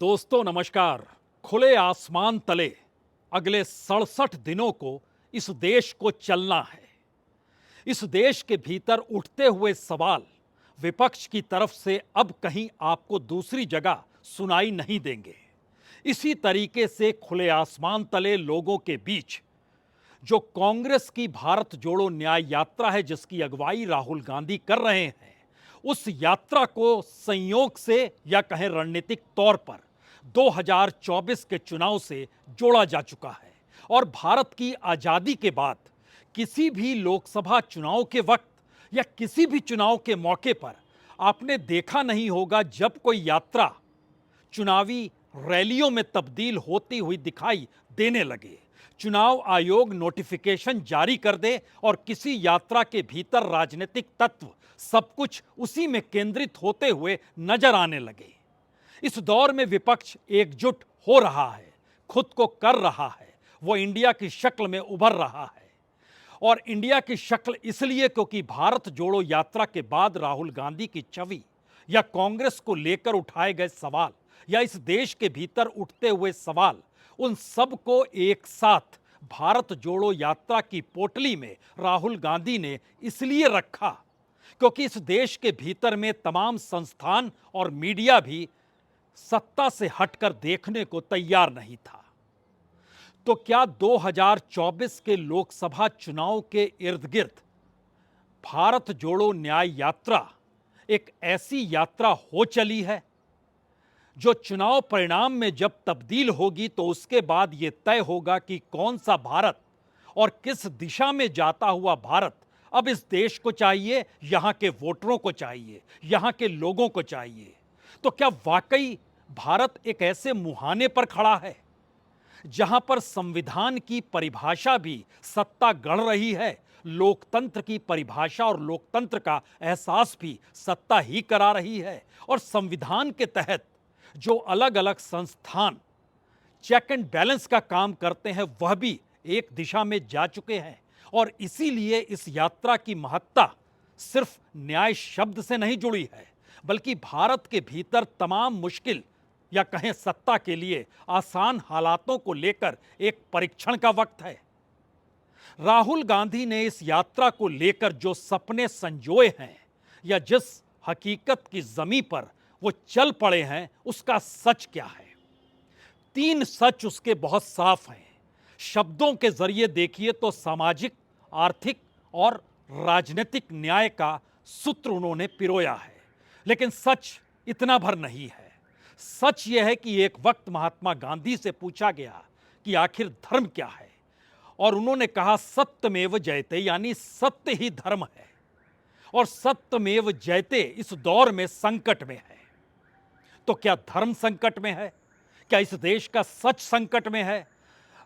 दोस्तों नमस्कार। खुले आसमान तले अगले 67 दिनों को इस देश को चलना है। इस देश के भीतर उठते हुए सवाल विपक्ष की तरफ से अब कहीं आपको दूसरी जगह सुनाई नहीं देंगे। इसी तरीके से खुले आसमान तले लोगों के बीच जो कांग्रेस की भारत जोड़ो न्याय यात्रा है, जिसकी अगुवाई राहुल गांधी कर रहे हैं, उस यात्रा को संयोग से या कहें रणनीतिक तौर पर 2024 के चुनाव से जोड़ा जा चुका है। और भारत की आजादी के बाद किसी भी लोकसभा चुनाव के वक्त या किसी भी चुनाव के मौके पर आपने देखा नहीं होगा जब कोई यात्रा चुनावी रैलियों में तब्दील होती हुई दिखाई देने लगे, चुनाव आयोग नोटिफिकेशन जारी कर दे और किसी यात्रा के भीतर राजनीतिक तत्व सब कुछ उसी में केंद्रित होते हुए नजर आने लगे। इस दौर में विपक्ष एकजुट हो रहा है, खुद को कर रहा है, वो इंडिया की शक्ल में उभर रहा है। और इंडिया की शक्ल इसलिए क्योंकि भारत जोड़ो यात्रा के बाद राहुल गांधी की छवि या कांग्रेस को लेकर उठाए गए सवाल या इस देश के भीतर उठते हुए सवाल, उन सब को एक साथ भारत जोड़ो यात्रा की पोटली में राहुल गांधी ने इसलिए रखा क्योंकि इस देश के भीतर में तमाम संस्थान और मीडिया भी सत्ता से हटकर देखने को तैयार नहीं था। तो क्या 2024 के लोकसभा चुनाव के इर्द गिर्द भारत जोड़ो न्याय यात्रा एक ऐसी यात्रा हो चली है जो चुनाव परिणाम में जब तब्दील होगी तो उसके बाद यह तय होगा कि कौन सा भारत और किस दिशा में जाता हुआ भारत अब इस देश को चाहिए, यहां के वोटरों को चाहिए, यहां के लोगों को चाहिए। तो क्या वाकई भारत एक ऐसे मुहाने पर खड़ा है जहां पर संविधान की परिभाषा भी सत्ता गढ़ रही है, लोकतंत्र की परिभाषा और लोकतंत्र का एहसास भी सत्ता ही करा रही है, और संविधान के तहत जो अलग अलग संस्थान चेक एंड बैलेंस का काम करते हैं वह भी एक दिशा में जा चुके हैं। और इसीलिए इस यात्रा की महत्ता सिर्फ न्याय शब्द से नहीं जुड़ी है, बल्कि भारत के भीतर तमाम मुश्किल या कहें सत्ता के लिए आसान हालातों को लेकर एक परीक्षण का वक्त है। राहुल गांधी ने इस यात्रा को लेकर जो सपने संजोए हैं या जिस हकीकत की जमीन पर वो चल पड़े हैं, उसका सच क्या है? 3 सच उसके बहुत साफ हैं। शब्दों के जरिए देखिए तो सामाजिक, आर्थिक और राजनीतिक न्याय का सूत्र उन्होंने पिरोया है। लेकिन सच इतना भर नहीं है। सच यह है कि एक वक्त महात्मा गांधी से पूछा गया कि आखिर धर्म क्या है, और उन्होंने कहा सत्यमेव जयते, यानी सत्य ही धर्म है। और सत्यमेव जयते इस दौर में संकट में है। तो क्या धर्म संकट में है? क्या इस देश का सच संकट में है?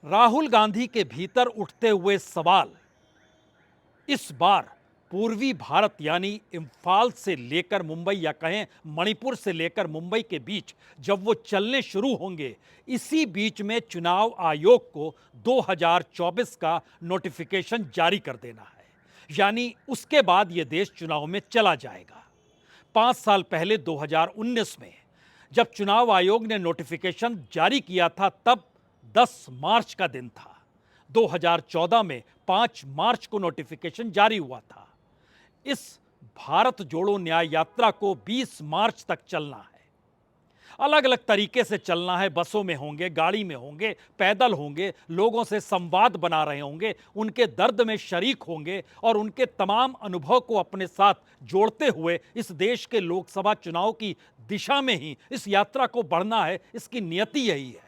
राहुल गांधी के भीतर उठते हुए सवाल इस बार पूर्वी भारत यानी इम्फाल से लेकर मुंबई या कहें मणिपुर से लेकर मुंबई के बीच जब वो चलने शुरू होंगे, इसी बीच में चुनाव आयोग को 2024 का नोटिफिकेशन जारी कर देना है। यानी उसके बाद ये देश चुनाव में चला जाएगा। 5 साल पहले 2019 में जब चुनाव आयोग ने नोटिफिकेशन जारी किया था तब 10 मार्च का दिन था। 2014 में 5 मार्च को नोटिफिकेशन जारी हुआ था। इस भारत जोड़ो न्याय यात्रा को 20 मार्च तक चलना है। अलग अलग तरीके से चलना है। बसों में होंगे, गाड़ी में होंगे, पैदल होंगे, लोगों से संवाद बना रहे होंगे, उनके दर्द में शरीक होंगे और उनके तमाम अनुभव को अपने साथ जोड़ते हुए इस देश के लोकसभा चुनाव की दिशा में ही इस यात्रा को बढ़ना है। इसकी नियति यही है।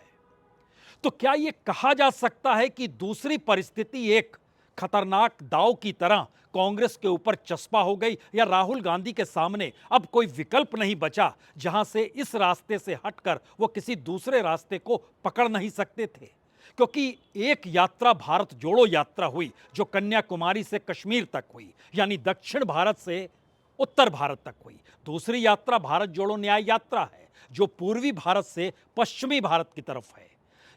तो क्या यह कहा जा सकता है कि दूसरी परिस्थिति एक खतरनाक दांव की तरह कांग्रेस के ऊपर चस्पा हो गई, या राहुल गांधी के सामने अब कोई विकल्प नहीं बचा जहां से इस रास्ते से हटकर वो किसी दूसरे रास्ते को पकड़ नहीं सकते थे? क्योंकि एक यात्रा भारत जोड़ो यात्रा हुई जो कन्याकुमारी से कश्मीर तक हुई, यानी दक्षिण भारत से उत्तर भारत तक हुई। दूसरी यात्रा भारत जोड़ो न्याय यात्रा है जो पूर्वी भारत से पश्चिमी भारत की तरफ है।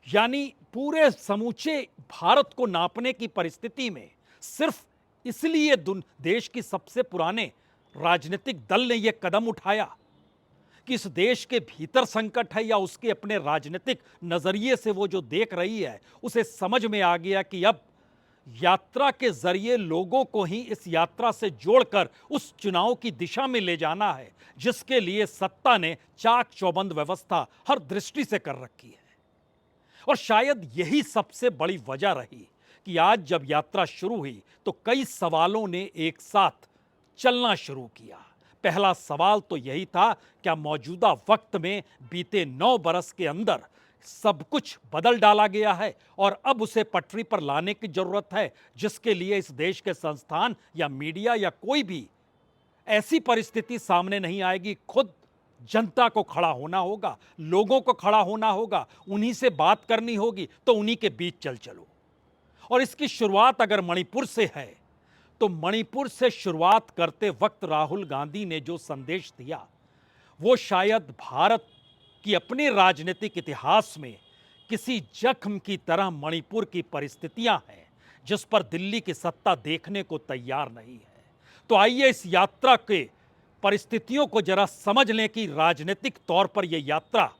यानी पूरे समूचे भारत को नापने की परिस्थिति में सिर्फ इसलिए देश की सबसे पुराने राजनीतिक दल ने यह कदम उठाया कि इस देश के भीतर संकट है या उसके अपने राजनीतिक नजरिए से वो जो देख रही है, उसे समझ में आ गया कि अब यात्रा के जरिए लोगों को ही इस यात्रा से जोड़कर उस चुनाव की दिशा में ले जाना है जिसके लिए सत्ता ने चाक चौबंद व्यवस्था हर दृष्टि से कर रखी है। और शायद यही सबसे बड़ी वजह रही कि आज जब यात्रा शुरू हुई तो कई सवालों ने एक साथ चलना शुरू किया। पहला सवाल तो यही था, क्या मौजूदा वक्त में बीते 9 बरस के अंदर सब कुछ बदल डाला गया है और अब उसे पटरी पर लाने की जरूरत है, जिसके लिए इस देश के संस्थान या मीडिया या कोई भी ऐसी परिस्थिति सामने नहीं आएगी। खुद जनता को खड़ा होना होगा, लोगों को खड़ा होना होगा, उन्हीं से बात करनी होगी, तो उन्हीं के बीच चल चलो। और इसकी शुरुआत अगर मणिपुर से है तो मणिपुर से शुरुआत करते वक्त राहुल गांधी ने जो संदेश दिया वो शायद भारत की अपने राजनीतिक इतिहास में किसी जख्म की तरह मणिपुर की परिस्थितियां हैं जिस पर दिल्ली की सत्ता देखने को तैयार नहीं है। तो आइए इस यात्रा के परिस्थितियों को जरा समझ लें कि राजनीतिक तौर पर यह यात्रा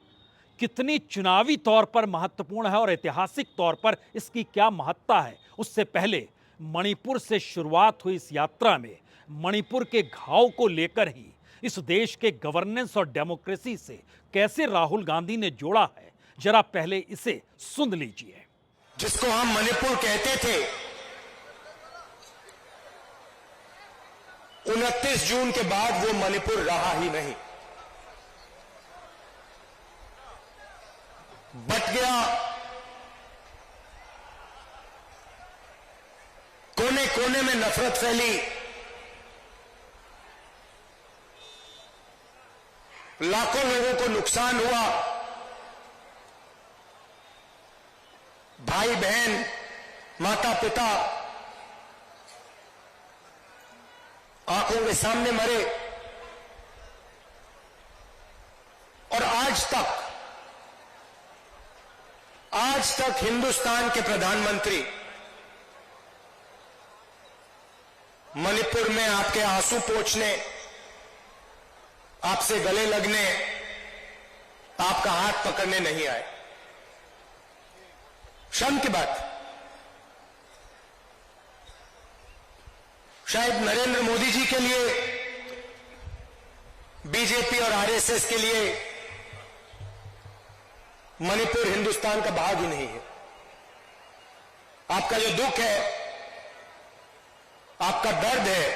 कितनी चुनावी तौर पर महत्वपूर्ण है और ऐतिहासिक तौर पर इसकी क्या महत्ता है। उससे पहले मणिपुर से शुरुआत हुई इस यात्रा में मणिपुर के घाव को लेकर ही इस देश के गवर्नेंस और डेमोक्रेसी से कैसे राहुल गांधी ने जोड़ा है, जरा पहले इसे सुन लीजिए। जिसको हम मणिपुर कहते थे, 29 जून के बाद वो मणिपुर रहा ही नहीं, बट गया। कोने कोने में नफरत फैली, लाखों लोगों को नुकसान हुआ, भाई बहन, माता पिता आंखों के सामने मरे। और आज तक हिंदुस्तान के प्रधानमंत्री मणिपुर में आपके आंसू पोंछने, आपसे गले लगने, आपका हाथ पकड़ने नहीं आए। शर्म की बात। शायद नरेंद्र मोदी जी के लिए, बीजेपी और आरएसएस के लिए मणिपुर हिंदुस्तान का भाग ही नहीं है। आपका जो दुख है, आपका दर्द है,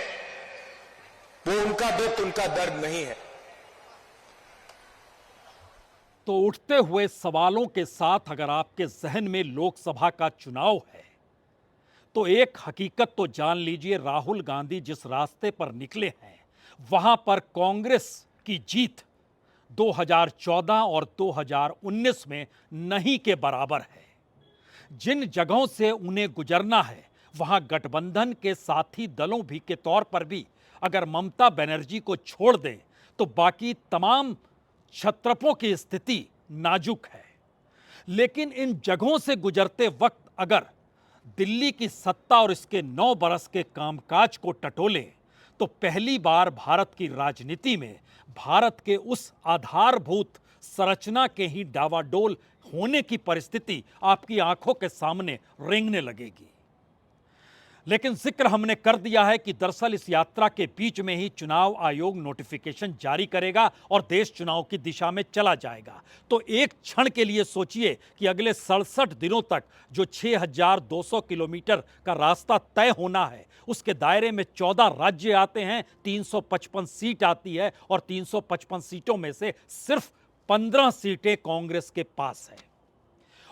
वो उनका दुख, उनका दर्द नहीं है। तो उठते हुए सवालों के साथ अगर आपके जहन में लोकसभा का चुनाव है तो एक हकीकत तो जान लीजिए, राहुल गांधी जिस रास्ते पर निकले हैं वहां पर कांग्रेस की जीत 2014 और 2019 में नहीं के बराबर है। जिन जगहों से उन्हें गुजरना है वहां गठबंधन के साथी दलों भी के तौर पर भी अगर ममता बनर्जी को छोड़ दें तो बाकी तमाम छत्रपों की स्थिति नाजुक है। लेकिन इन जगहों से गुजरते वक्त अगर दिल्ली की सत्ता और इसके 9 बरस के कामकाज को टटोलें तो पहली बार भारत की राजनीति में भारत के उस आधारभूत संरचना के ही डावाडोल होने की परिस्थिति आपकी आंखों के सामने रेंगने लगेगी। लेकिन जिक्र हमने कर दिया है कि दरअसल इस यात्रा के बीच में ही चुनाव आयोग नोटिफिकेशन जारी करेगा और देश चुनाव की दिशा में चला जाएगा। तो एक क्षण के लिए सोचिए कि अगले 67 दिनों तक जो 6200 किलोमीटर का रास्ता तय होना है उसके दायरे में 14 राज्य आते हैं, 355 सीट आती है और 355 सीटों में से सिर्फ 15 सीटें कांग्रेस के पास है।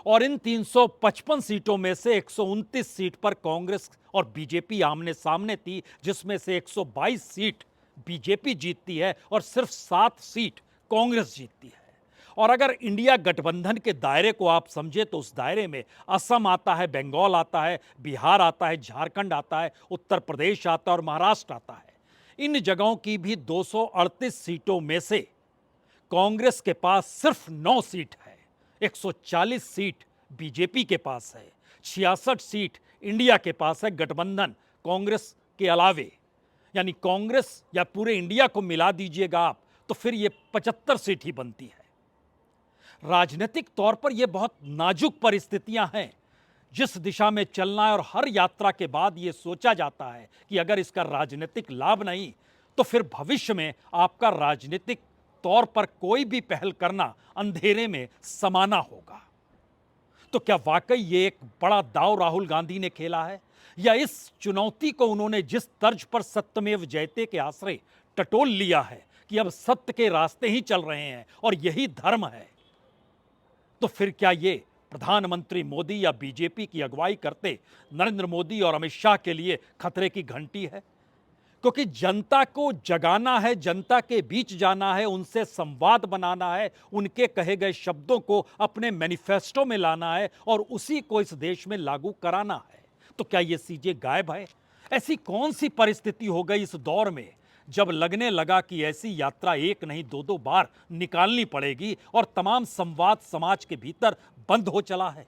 और इन 355 सीटों में से 129 सीट पर कांग्रेस और बीजेपी आमने सामने थी, जिसमें से 122 सीट बीजेपी जीतती है और सिर्फ 7 सीट कांग्रेस जीतती है। और अगर इंडिया गठबंधन के दायरे को आप समझे तो उस दायरे में असम आता है, बंगाल आता है, बिहार आता है, झारखंड आता है, उत्तर प्रदेश आता है और महाराष्ट्र आता है। इन जगहों की भी 238 सीटों में से कांग्रेस के पास सिर्फ 9 सीट है, 140 सीट बीजेपी के पास है, 66 सीट इंडिया के पास है गठबंधन कांग्रेस के अलावे। यानी कांग्रेस या पूरे इंडिया को मिला दीजिएगा आप तो फिर ये 75 सीट ही बनती है। राजनीतिक तौर पर यह बहुत नाजुक परिस्थितियां हैं जिस दिशा में चलना है, और हर यात्रा के बाद यह सोचा जाता है कि अगर इसका राजनीतिक लाभ नहीं तो फिर भविष्य में आपका राजनीतिक तौर पर कोई भी पहल करना अंधेरे में समाना होगा। तो क्या वाकई ये एक बड़ा दांव राहुल गांधी ने खेला है, या इस चुनौती को उन्होंने जिस तर्ज पर सत्यमेव जयते के आश्रय टटोल लिया है कि अब सत्य के रास्ते ही चल रहे हैं और यही धर्म है, तो फिर क्या ये प्रधानमंत्री मोदी या बीजेपी की अगुवाई करते नरेंद्र मोदी और अमित शाह के लिए खतरे की घंटी है? क्योंकि जनता को जगाना है, जनता के बीच जाना है, उनसे संवाद बनाना है, उनके कहे गए शब्दों को अपने मैनिफेस्टो में लाना है और उसी को इस देश में लागू कराना है। तो क्या ये चीजें गायब है? ऐसी कौन सी परिस्थिति हो गई इस दौर में जब लगने लगा कि ऐसी यात्रा एक नहीं दो दो बार निकालनी पड़ेगी और तमाम संवाद समाज के भीतर बंद हो चला है?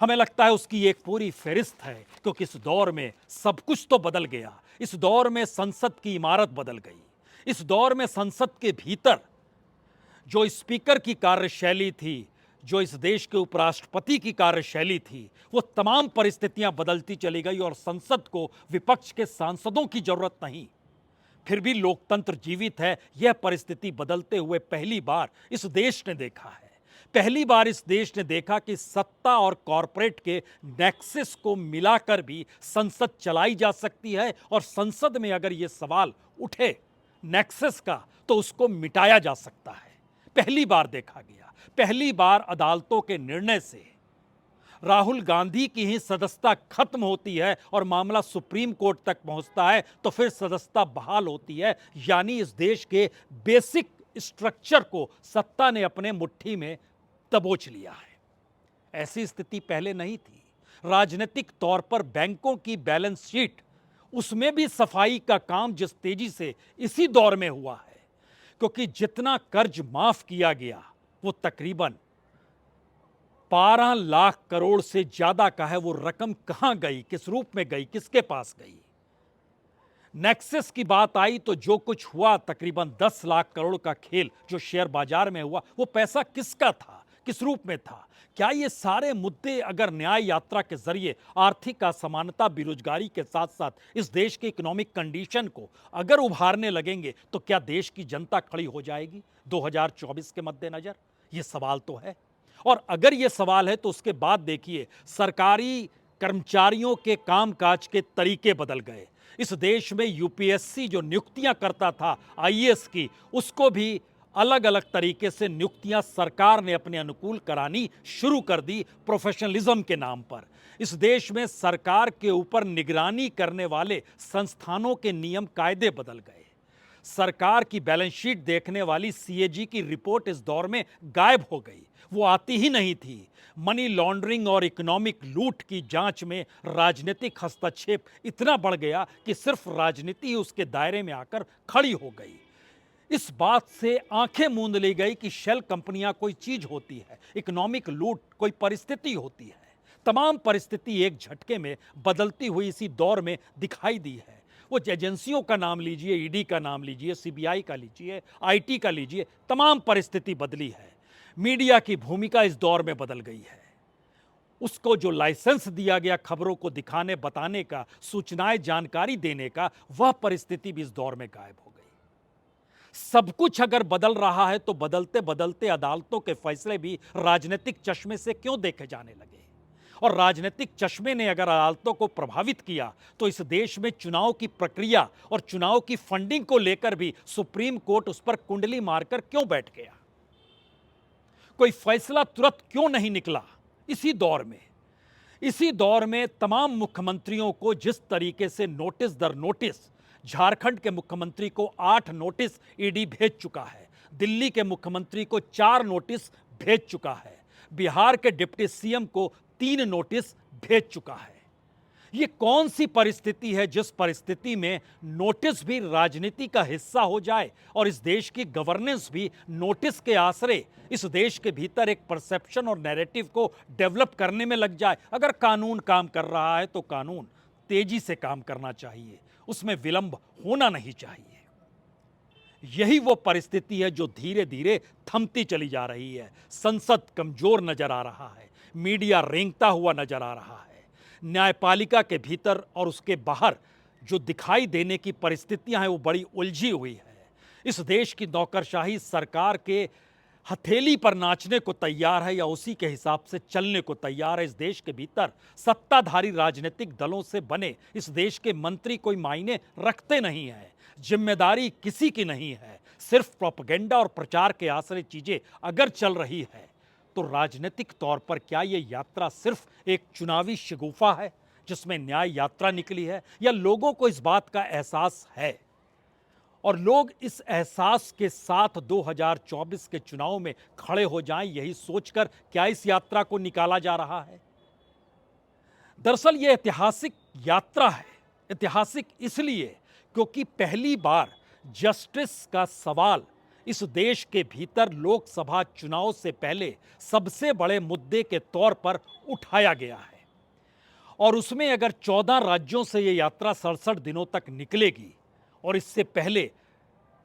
हमें लगता है उसकी एक पूरी फेरिस्त है, क्योंकि इस दौर में सब कुछ तो बदल गया। इस दौर में संसद की इमारत बदल गई। इस दौर में संसद के भीतर जो स्पीकर की कार्यशैली थी, जो इस देश के उपराष्ट्रपति की कार्यशैली थी, वो तमाम परिस्थितियां बदलती चली गई और संसद को विपक्ष के सांसदों की जरूरत नहीं। फिर भी लोकतंत्र जीवित है, यह परिस्थिति बदलते हुए पहली बार इस देश ने देखा है। पहली बार इस देश ने देखा कि सत्ता और कॉरपोरेट के नेक्सस को मिलाकर भी संसद चलाई जा सकती है, और संसद में अगर यह सवाल उठे नेक्सस का तो उसको मिटाया जा सकता है। पहली बार देखा गया। पहली बार अदालतों के निर्णय से राहुल गांधी की ही सदस्यता खत्म होती है और मामला सुप्रीम कोर्ट तक पहुंचता है, तो फिर सदस्यता बहाल होती है। यानी इस देश के बेसिक स्ट्रक्चर को सत्ता ने अपने मुट्ठी में दबोच लिया है। ऐसी स्थिति पहले नहीं थी। राजनीतिक तौर पर बैंकों की बैलेंस शीट, उसमें भी सफाई का काम जिस तेजी से इसी दौर में हुआ है, क्योंकि जितना कर्ज माफ किया गया वो तकरीबन 12 लाख करोड़ से ज्यादा का है। वो रकम कहां गई, किस रूप में गई, किसके पास गई? नेक्सस की बात आई तो जो कुछ हुआ, तकरीबन 10 लाख करोड़ का खेल जो शेयर बाजार में हुआ, वो पैसा किसका था, किस रूप में था? क्या ये सारे मुद्दे अगर न्याय यात्रा के जरिए आर्थिक असमानता, बेरोजगारी के साथ साथ इस देश के इकोनॉमिक कंडीशन को अगर उभारने लगेंगे, तो क्या देश की जनता खड़ी हो जाएगी 2024 के मद्देनजर? ये सवाल तो है। और अगर ये सवाल है तो उसके बाद देखिए, सरकारी कर्मचारियों के कामकाज के तरीके बदल गए। इस देश में यूपीएससी जो नियुक्तियां करता था आईएएस की, उसको भी अलग अलग तरीके से नियुक्तियां सरकार ने अपने अनुकूल करानी शुरू कर दी, प्रोफेशनलिज्म के नाम पर। इस देश में सरकार के ऊपर निगरानी करने वाले संस्थानों के नियम कायदे बदल गए। सरकार की बैलेंस शीट देखने वाली सीएजी की रिपोर्ट इस दौर में गायब हो गई। वो आती ही नहीं थी। मनी लॉन्ड्रिंग और इकोनॉमिक लूट की जांच में राजनीतिक हस्तक्षेप इतना बढ़ गया कि सिर्फ राजनीति ही उसके दायरे में आकर खड़ी हो गई। इस बात से आंखें मूंद ली गई कि शेल कंपनियां कोई चीज होती है, इकोनॉमिक लूट कोई परिस्थिति होती है। तमाम परिस्थिति एक झटके में बदलती हुई इसी दौर में दिखाई दी है। वो एजेंसियों का नाम लीजिए, ईडी का नाम लीजिए, सीबीआई का लीजिए, आईटी का लीजिए, तमाम परिस्थिति बदली है। मीडिया की भूमिका इस दौर में बदल गई है। उसको जो लाइसेंस दिया गया खबरों को दिखाने, बताने का, सूचनाएं, जानकारी देने का, वह परिस्थिति भी इस दौर में गायब हो गई। सब कुछ अगर बदल रहा है तो बदलते बदलते अदालतों के फैसले भी राजनीतिक चश्मे से क्यों देखे जाने लगे? और राजनीतिक चश्मे ने अगर अदालतों को प्रभावित किया तो इस देश में चुनाव की प्रक्रिया और चुनाव की फंडिंग को लेकर भी सुप्रीम कोर्ट उस पर कुंडली मारकर क्यों बैठ गया? कोई फैसला तुरंत क्यों नहीं निकला? इसी दौर में तमाम मुख्यमंत्रियों को जिस तरीके से नोटिस दर नोटिस, झारखंड के मुख्यमंत्री को 8 नोटिस ईडी भेज चुका है, दिल्ली के मुख्यमंत्री को 4 नोटिस भेज चुका है, बिहार के डिप्टी सीएम को 3 नोटिस भेज चुका है। ये कौन सी परिस्थिति है जिस परिस्थिति में नोटिस भी राजनीति का हिस्सा हो जाए और इस देश की गवर्नेंस भी नोटिस के आसरे इस देश के भीतर एक परसेप्शन और नैरेटिव को डेवलप करने में लग जाए? अगर कानून काम कर रहा है तो कानून तेजी से काम करना चाहिए, उसमें विलंब होना नहीं चाहिए। यही वो परिस्थिति है जो धीरे धीरे थमती चली जा रही है। संसद कमजोर नजर आ रहा है, मीडिया रेंगता हुआ नजर आ रहा है, न्यायपालिका के भीतर और उसके बाहर जो दिखाई देने की परिस्थितियां हैं वो बड़ी उलझी हुई है। इस देश की नौकरशाही सरकार के हथेली पर नाचने को तैयार है या उसी के हिसाब से चलने को तैयार है। इस देश के भीतर सत्ताधारी राजनीतिक दलों से बने इस देश के मंत्री कोई मायने रखते नहीं हैं, जिम्मेदारी किसी की नहीं है। सिर्फ प्रोपेगेंडा और प्रचार के आश्रय चीजें अगर चल रही है तो राजनीतिक तौर पर क्या ये यात्रा सिर्फ एक चुनावी शगुफा है जिसमें न्याय यात्रा निकली है, या लोगों को इस बात का एहसास है और लोग इस एहसास के साथ 2024 के चुनाव में खड़े हो जाएं, यही सोचकर क्या इस यात्रा को निकाला जा रहा है? दरअसल यह ऐतिहासिक यात्रा है। ऐतिहासिक इसलिए क्योंकि पहली बार जस्टिस का सवाल इस देश के भीतर लोकसभा चुनाव से पहले सबसे बड़े मुद्दे के तौर पर उठाया गया है। और उसमें अगर 14 राज्यों से यह यात्रा 67 दिनों तक निकलेगी और इससे पहले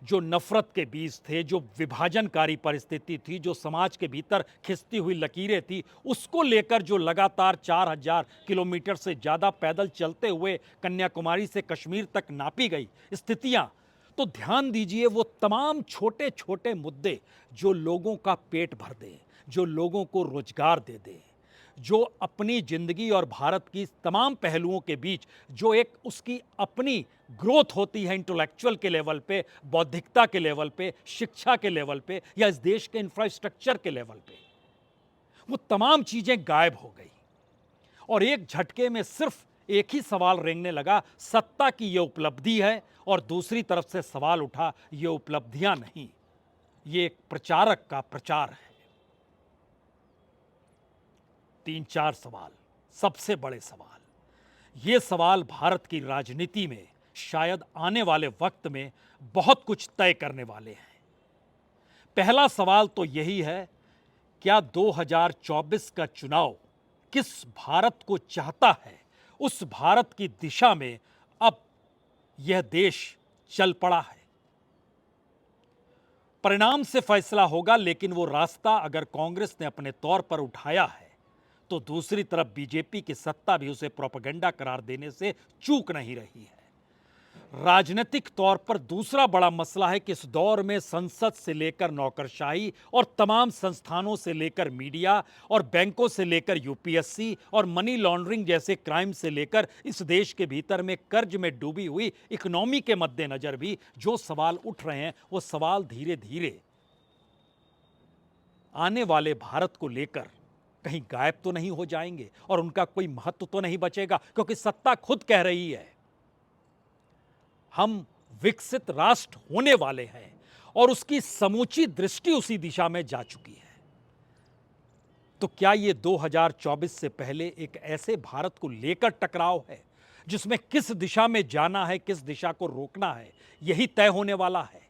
जो नफरत के बीज थे, जो विभाजनकारी परिस्थिति थी, जो समाज के भीतर खिंचती हुई लकीरें थी, उसको लेकर जो लगातार 4000 किलोमीटर से ज़्यादा पैदल चलते हुए कन्याकुमारी से कश्मीर तक नापी गई स्थितियां, तो ध्यान दीजिए वो तमाम छोटे छोटे मुद्दे जो लोगों का पेट भर दें, जो लोगों को रोजगार दे दें, जो अपनी जिंदगी और भारत की तमाम पहलुओं के बीच जो एक उसकी अपनी ग्रोथ होती है इंटेलेक्चुअल के लेवल पे, बौद्धिकता के लेवल पे, शिक्षा के लेवल पे या इस देश के इंफ्रास्ट्रक्चर के लेवल पे, वो तमाम चीजें गायब हो गई और एक झटके में सिर्फ एक ही सवाल रेंगने लगा, सत्ता की ये उपलब्धि है, और दूसरी तरफ से सवाल उठा ये उपलब्धियां नहीं, ये एक प्रचारक का प्रचार है। 3-4 सवाल, सबसे बड़े सवाल। ये सवाल भारत की राजनीति में शायद आने वाले वक्त में बहुत कुछ तय करने वाले हैं। पहला सवाल तो यही है, क्या 2024 का चुनाव किस भारत को चाहता है, उस भारत की दिशा में अब यह देश चल पड़ा है। परिणाम से फैसला होगा, लेकिन वो रास्ता अगर कांग्रेस ने अपने तौर पर उठाया है तो दूसरी तरफ बीजेपी की सत्ता भी उसे प्रोपेगेंडा करार देने से चूक नहीं रही है। राजनीतिक तौर पर दूसरा बड़ा मसला है कि इस दौर में संसद से लेकर नौकरशाही और तमाम संस्थानों से लेकर मीडिया और बैंकों से लेकर यूपीएससी और मनी लॉन्ड्रिंग जैसे क्राइम से लेकर इस देश के भीतर में कर्ज में डूबी हुई इकोनॉमी के मद्देनजर भी जो सवाल उठ रहे हैं, वो सवाल धीरे धीरे आने वाले भारत को लेकर कहीं गायब तो नहीं हो जाएंगे और उनका कोई महत्व तो नहीं बचेगा, क्योंकि सत्ता खुद कह रही है हम विकसित राष्ट्र होने वाले हैं और उसकी समूची दृष्टि उसी दिशा में जा चुकी है। तो क्या ये 2024 से पहले एक ऐसे भारत को लेकर टकराव है जिसमें किस दिशा में जाना है, किस दिशा को रोकना है, यही तय होने वाला है?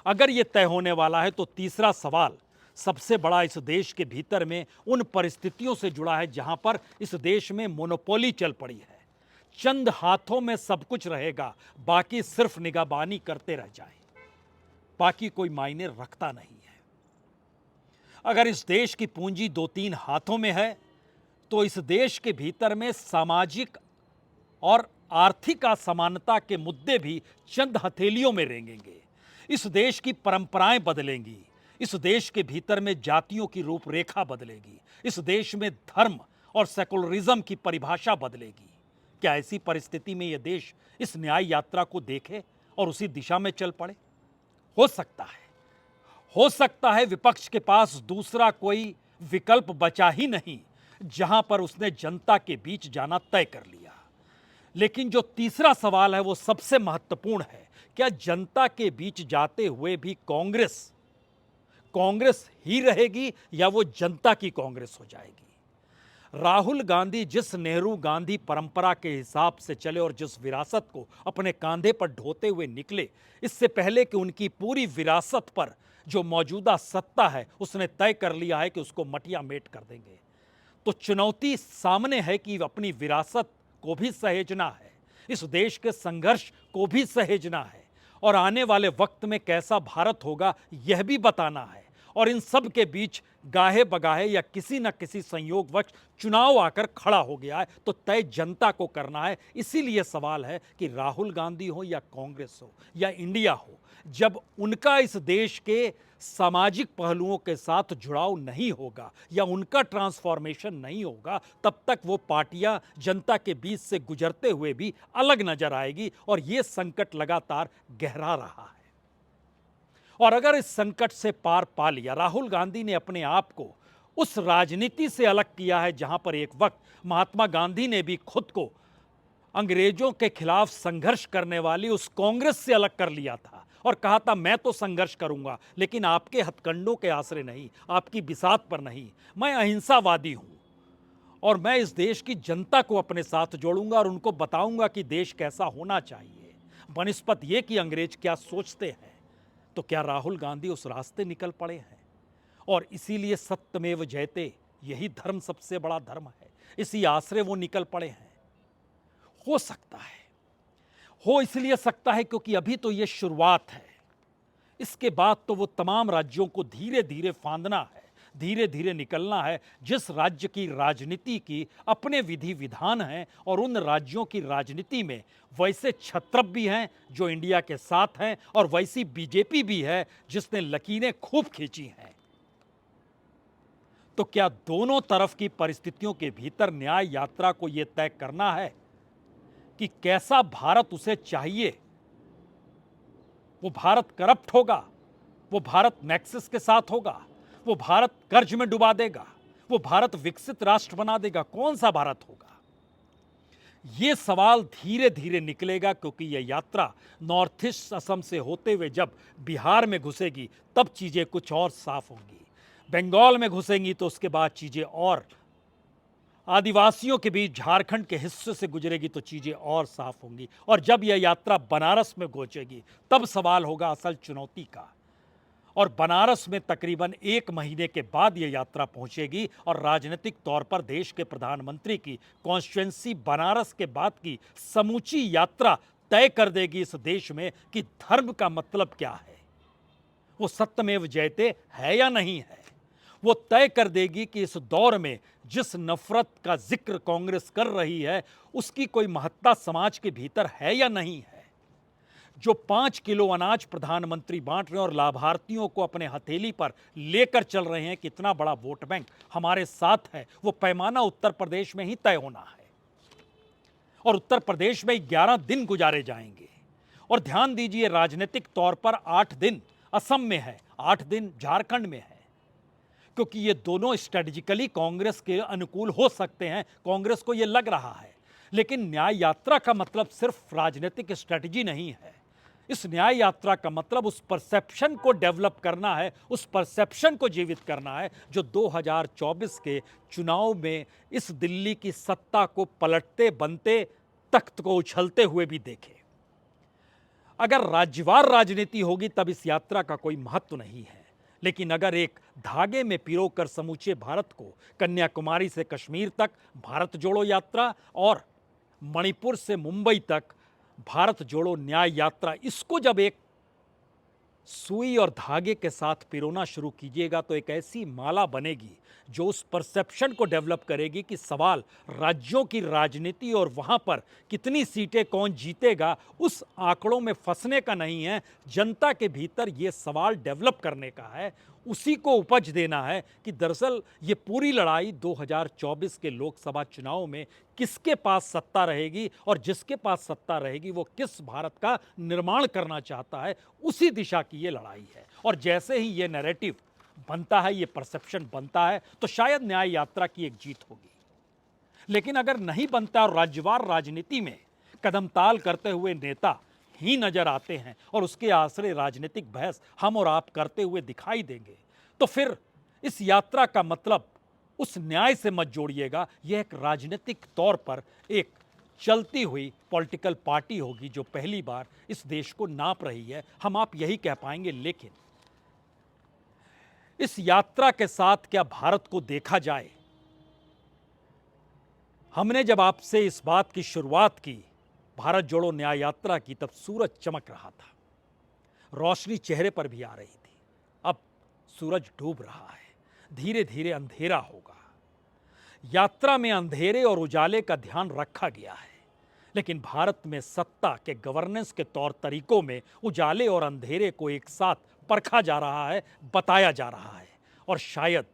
अगर यह तय होने वाला है तो तीसरा सवाल सबसे बड़ा इस देश के भीतर में उन परिस्थितियों से जुड़ा है जहां पर इस देश में मोनोपोली चल पड़ी है। चंद हाथों में सब कुछ रहेगा, बाकी सिर्फ निगाहबानी करते रह जाएं, बाकी कोई मायने रखता नहीं है। अगर इस देश की पूंजी 2-3 हाथों में है तो इस देश के भीतर में सामाजिक और आर्थिक असमानता के मुद्दे भी चंद हथेलियों में रेंगेंगे। इस देश की परंपराएं बदलेंगी, इस देश के भीतर में जातियों की रूपरेखा बदलेगी, इस देश में धर्म और सेकुलरिज्म की परिभाषा बदलेगी। क्या ऐसी परिस्थिति में यह देश इस न्याय यात्रा को देखे और उसी दिशा में चल पड़े? हो सकता है विपक्ष के पास दूसरा कोई विकल्प बचा ही नहीं जहां पर उसने जनता के बीच जाना तय कर लिया। लेकिन जो तीसरा सवाल है वो सबसे महत्वपूर्ण है, क्या जनता के बीच जाते हुए भी कांग्रेस ही रहेगी या वो जनता की कांग्रेस हो जाएगी? राहुल गांधी जिस नेहरू गांधी परंपरा के हिसाब से चले और जिस विरासत को अपने कांधे पर ढोते हुए निकले, इससे पहले कि उनकी पूरी विरासत पर जो मौजूदा सत्ता है उसने तय कर लिया है कि उसको मटिया मेट कर देंगे, तो चुनौती सामने है कि अपनी विरासत को भी सहेजना है, इस देश के संघर्ष को भी सहेजना है और आने वाले वक्त में कैसा भारत होगा यह भी बताना है। और इन सब के बीच गाहे बगाहे या किसी न किसी संयोगवश चुनाव आकर खड़ा हो गया है तो तय जनता को करना है। इसीलिए सवाल है कि राहुल गांधी हो या कांग्रेस हो या इंडिया हो, जब उनका इस देश के सामाजिक पहलुओं के साथ जुड़ाव नहीं होगा या उनका ट्रांसफॉर्मेशन नहीं होगा, तब तक वो पार्टियां जनता के बीच से गुजरते हुए भी अलग नजर आएगी और ये संकट लगातार गहरा रहा है। और अगर इस संकट से पार पा लिया, राहुल गांधी ने अपने आप को उस राजनीति से अलग किया है जहां पर एक वक्त महात्मा गांधी ने भी खुद को अंग्रेजों के खिलाफ संघर्ष करने वाली उस कांग्रेस से अलग कर लिया था और कहा था मैं तो संघर्ष करूंगा लेकिन आपके हथकंडों के आसरे नहीं, आपकी बिसात पर नहीं, मैं अहिंसावादी हूं और मैं इस देश की जनता को अपने साथ जोड़ूंगा और उनको बताऊंगा कि देश कैसा होना चाहिए बनिस्पत ये कि अंग्रेज क्या सोचते हैं। तो क्या राहुल गांधी उस रास्ते निकल पड़े हैं? और इसीलिए सत्यमेव जयते, यही धर्म सबसे बड़ा धर्म है, इसी आसरे वो निकल पड़े हैं। हो सकता है, हो इसलिए सकता है क्योंकि अभी तो ये शुरुआत है। इसके बाद तो वो तमाम राज्यों को धीरे धीरे फांदना है, धीरे धीरे निकलना है। जिस राज्य की राजनीति की अपने विधि विधान हैं और उन राज्यों की राजनीति में वैसे छत्रप भी हैं जो इंडिया के साथ हैं और वैसी बीजेपी भी है जिसने लकीरें खूब खींची हैं। तो क्या दोनों तरफ की परिस्थितियों के भीतर न्याय यात्रा को यह तय करना है कि कैसा भारत उसे चाहिए? वो भारत करप्ट होगा, वो भारत नेक्सस के साथ होगा, वो भारत कर्ज में डुबा देगा, वो भारत विकसित राष्ट्र बना देगा, कौन सा भारत होगा? ये सवाल धीरे धीरे निकलेगा क्योंकि यह यात्रा नॉर्थ ईस्ट असम से होते हुए जब बिहार में घुसेगी तब चीजें कुछ और साफ होंगी। बंगाल में घुसेंगी तो उसके बाद चीजें और, आदिवासियों के बीच झारखंड के हिस्से से गुजरेगी तो चीजें और साफ होंगी। और जब यह यात्रा बनारस में पहुंचेगी तब सवाल होगा असल चुनौती का। और बनारस में तकरीबन 1 महीने के बाद यह यात्रा पहुंचेगी और राजनीतिक तौर पर देश के प्रधानमंत्री की कॉन्स्टिट्यूएंसी बनारस के बाद की समूची यात्रा तय कर देगी इस देश में कि धर्म का मतलब क्या है, वो सत्यमेव जयते है या नहीं है। वो तय कर देगी कि इस दौर में जिस नफरत का जिक्र कांग्रेस कर रही है उसकी कोई महत्ता समाज के भीतर है या नहीं है। जो 5 किलो अनाज प्रधानमंत्री बांट रहे हैं और लाभार्थियों को अपने हथेली पर लेकर चल रहे हैं, कितना बड़ा वोट बैंक हमारे साथ है, वो पैमाना उत्तर प्रदेश में ही तय होना है। और उत्तर प्रदेश में 11 दिन गुजारे जाएंगे। और ध्यान दीजिए, राजनीतिक तौर पर 8 दिन असम में है, 8 दिन झारखंड में है, क्योंकि ये दोनों स्ट्रेटेजिकली कांग्रेस के अनुकूल हो सकते हैं, कांग्रेस को ये लग रहा है। लेकिन न्याय यात्रा का मतलब सिर्फ राजनीतिक स्ट्रेटजी नहीं है। इस न्याय यात्रा का मतलब उस परसेप्शन को डेवलप करना है, उस परसेप्शन को जीवित करना है जो 2024 के चुनाव में इस दिल्ली की सत्ता को पलटते बनते, तख्त को उछलते हुए भी देखे। अगर राज्यवार राजनीति होगी तब इस यात्रा का कोई महत्व नहीं है, लेकिन अगर एक धागे में पिरोकर समूचे भारत को कन्याकुमारी से कश्मीर तक भारत जोड़ो यात्रा और मणिपुर से मुंबई तक भारत जोड़ो न्याय यात्रा, इसको जब एक सुई और धागे के साथ पिरोना शुरू कीजिएगा तो एक ऐसी माला बनेगी जो उस परसेप्शन को डेवलप करेगी कि सवाल राज्यों की राजनीति और वहां पर कितनी सीटें कौन जीतेगा उस आंकड़ों में फंसने का नहीं है। जनता के भीतर ये सवाल डेवलप करने का है, उसी को उपज देना है कि दरअसल ये पूरी लड़ाई 2024 के लोकसभा चुनाव में किसके पास सत्ता रहेगी और जिसके पास सत्ता रहेगी वो किस भारत का निर्माण करना चाहता है, उसी दिशा की ये लड़ाई है। और जैसे ही ये नैरेटिव बनता है, ये परसेप्शन बनता है, तो शायद न्याय यात्रा की एक जीत होगी। लेकिन अगर नहीं बनता और राज्यवार राजनीति में कदमताल करते हुए नेता ही नजर आते हैं और उसके आसरे राजनीतिक बहस हम और आप करते हुए दिखाई देंगे, तो फिर इस यात्रा का मतलब उस न्याय से मत जोड़िएगा। यह एक राजनीतिक तौर पर एक चलती हुई पॉलिटिकल पार्टी होगी जो पहली बार इस देश को नाप रही है, हम आप यही कह पाएंगे। लेकिन इस यात्रा के साथ क्या भारत को देखा जाए? हमने जब आपसे इस बात की शुरुआत की, भारत जोड़ो न्याय यात्रा की, तब सूरज चमक रहा था। रोशनी चेहरे पर भी आ रही थी। अब सूरज डूब रहा है, धीरे धीरे अंधेरा होगा। यात्रा में अंधेरे और उजाले का ध्यान रखा गया है, लेकिन भारत में सत्ता के गवर्नेंस के तौर तरीकों में उजाले और अंधेरे को एक साथ परखा जा रहा है, बताया जा रहा है। और शायद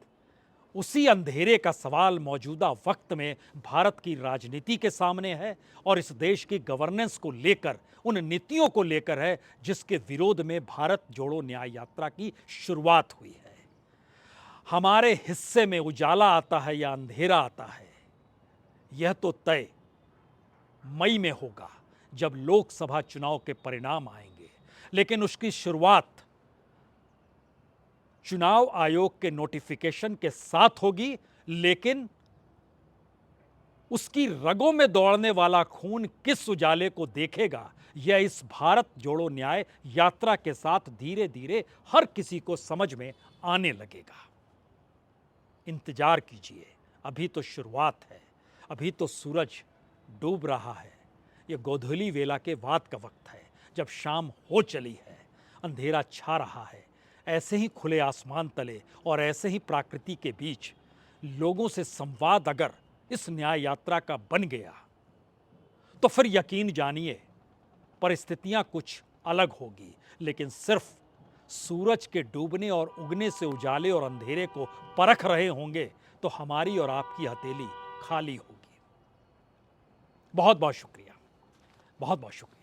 उसी अंधेरे का सवाल मौजूदा वक्त में भारत की राजनीति के सामने है और इस देश की गवर्नेंस को लेकर, उन नीतियों को लेकर है जिसके विरोध में भारत जोड़ो न्याय यात्रा की शुरुआत हुई है। हमारे हिस्से में उजाला आता है या अंधेरा आता है, यह तो तय मई में होगा जब लोकसभा चुनाव के परिणाम आएंगे, लेकिन उसकी शुरुआत चुनाव आयोग के नोटिफिकेशन के साथ होगी। लेकिन उसकी रगों में दौड़ने वाला खून किस उजाले को देखेगा, यह इस भारत जोड़ो न्याय यात्रा के साथ धीरे धीरे हर किसी को समझ में आने लगेगा। इंतजार कीजिए, अभी तो शुरुआत है, अभी तो सूरज डूब रहा है। यह गोधूली वेला के बाद का वक्त है, जब शाम हो चली है, अंधेरा छा रहा है। ऐसे ही खुले आसमान तले और ऐसे ही प्रकृति के बीच लोगों से संवाद अगर इस न्याय यात्रा का बन गया, तो फिर यकीन जानिए परिस्थितियां कुछ अलग होगी। लेकिन सिर्फ सूरज के डूबने और उगने से उजाले और अंधेरे को परख रहे होंगे तो हमारी और आपकी हथेली खाली होगी। बहुत बहुत शुक्रिया, बहुत बहुत शुक्रिया।